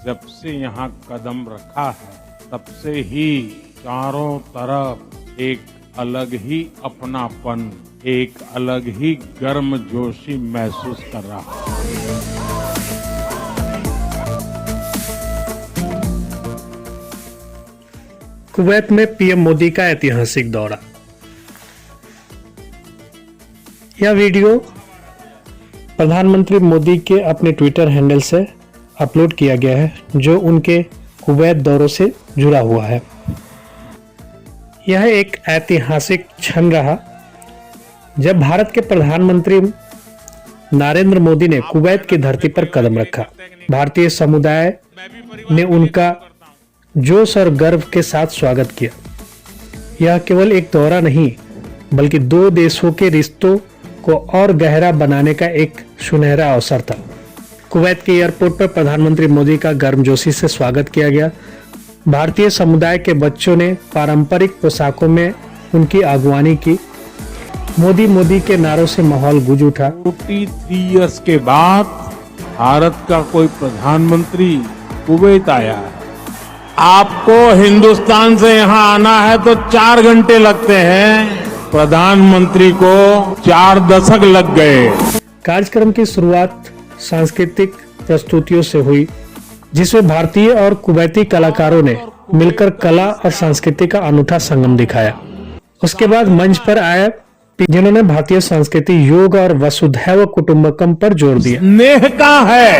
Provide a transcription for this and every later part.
जब से यहाँ कदम रखा है तब से ही चारों तरफ एक अलग ही अपनापन, एक अलग ही गर्मजोशी महसूस कर रहा है। कुवैत में पीएम मोदी का ऐतिहासिक दौरा। यह वीडियो प्रधानमंत्री मोदी के अपने ट्विटर हैंडल से अपलोड किया गया है, जो उनके कुवैत दौरों से जुड़ा हुआ है। यह एक ऐतिहासिक क्षण रहा जब भारत के प्रधानमंत्री नरेंद्र मोदी ने कुवैत की धरती पर कदम रखा। भारतीय समुदाय ने उनका जोश और गर्व के साथ स्वागत किया। यह केवल एक दौरा नहीं, बल्कि दो देशों के रिश्तों को और गहरा बनाने का एक सुनहरा अवसर था। कुवैत के एयरपोर्ट पर प्रधानमंत्री मोदी का गर्मजोशी से स्वागत किया गया। भारतीय समुदाय के बच्चों ने पारंपरिक पोशाकों में उनकी अगवानी की। मोदी मोदी के नारों से माहौल गूंज उठा। 43 इयर्स के बाद भारत का कोई प्रधानमंत्री कुवैत आया है। आपको हिंदुस्तान से यहाँ आना है तो 4 घंटे लगते हैं, प्रधानमंत्री को 4 दशक लग गए। कार्यक्रम की शुरुआत सांस्कृतिक प्रस्तुतियों से हुई, जिसमें भारतीय और कुवैती कलाकारों ने मिलकर कला और संस्कृति का अनूठा संगम दिखाया। उसके बाद मंच पर आए जिन्होंने भारतीय संस्कृति, योग और वसुधैव कुटुंबकम पर जोर दिया। स्नेह का है,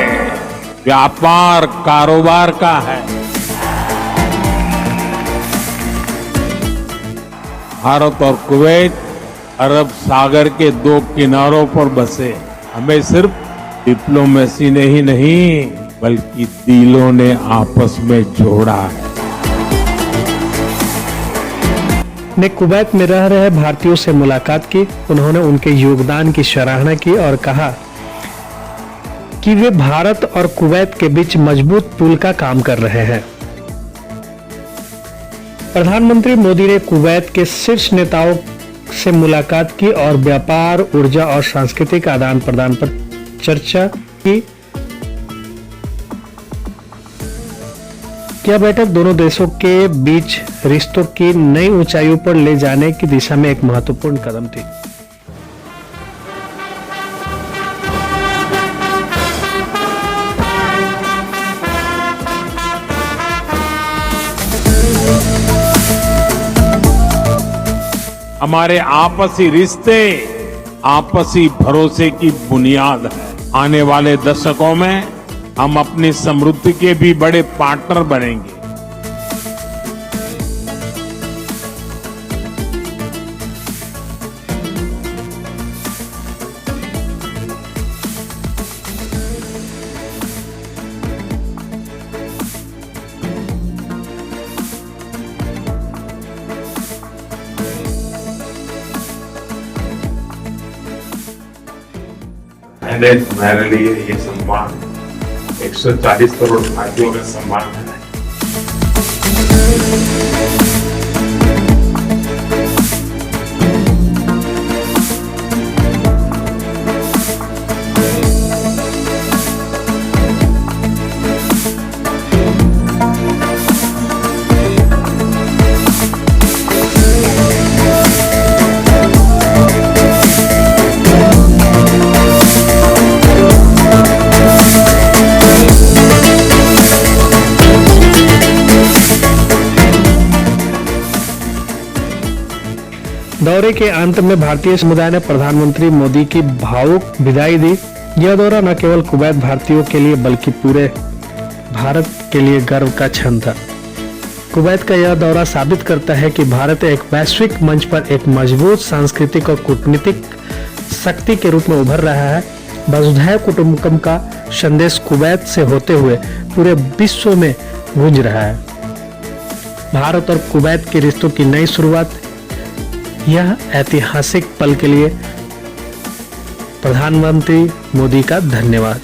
व्यापार कारोबार का है। भारत और कुवैत अरब सागर के 2 किनारों पर बसे। हमें सिर्फ डिप्लोमेसी ने ही नहीं, बल्कि दिलों ने आपस में जोड़ा है। ने कुवैत में रह रहे भारतीयों से मुलाकात की। उन्होंने उनके योगदान की सराहना की और कहा कि वे भारत और कुवैत के बीच मजबूत पुल का काम कर रहे हैं। प्रधानमंत्री मोदी ने कुवैत के शीर्ष नेताओं से मुलाकात की और व्यापार, ऊर्जा और सांस्कृतिक आदान प्रदान पर चर्चा की। यह बैठक दोनों देशों के बीच रिश्तों की नई ऊंचाइयों पर ले जाने की दिशा में एक महत्वपूर्ण कदम थी। हमारे आपसी रिश्ते आपसी भरोसे की बुनियाद है। आने वाले दशकों में हम अपनी समृद्धि के भी बड़े पार्टनर बनेंगे। मेरे लिए ये सम्मान 140 करोड़ भारतीयों का सम्मान है। दौरे के अंत में भारतीय समुदाय ने प्रधानमंत्री मोदी की भावुक विदाई दी। यह दौरा न केवल कुवैत भारतीयों के लिए बल्कि पूरे भारत के लिए गर्व का क्षण था। कुवैत का यह दौरा साबित करता है कि भारत एक वैश्विक मंच पर एक मजबूत सांस्कृतिक और कूटनीतिक शक्ति के रूप में उभर रहा है। वसुधैव कुटुंबकम का संदेश कुवैत से होते हुए पूरे विश्व में गूंज रहा है। भारत और कुवैत के रिश्तों की नई शुरुआत। यह ऐतिहासिक पल के लिए प्रधानमंत्री मोदी का धन्यवाद।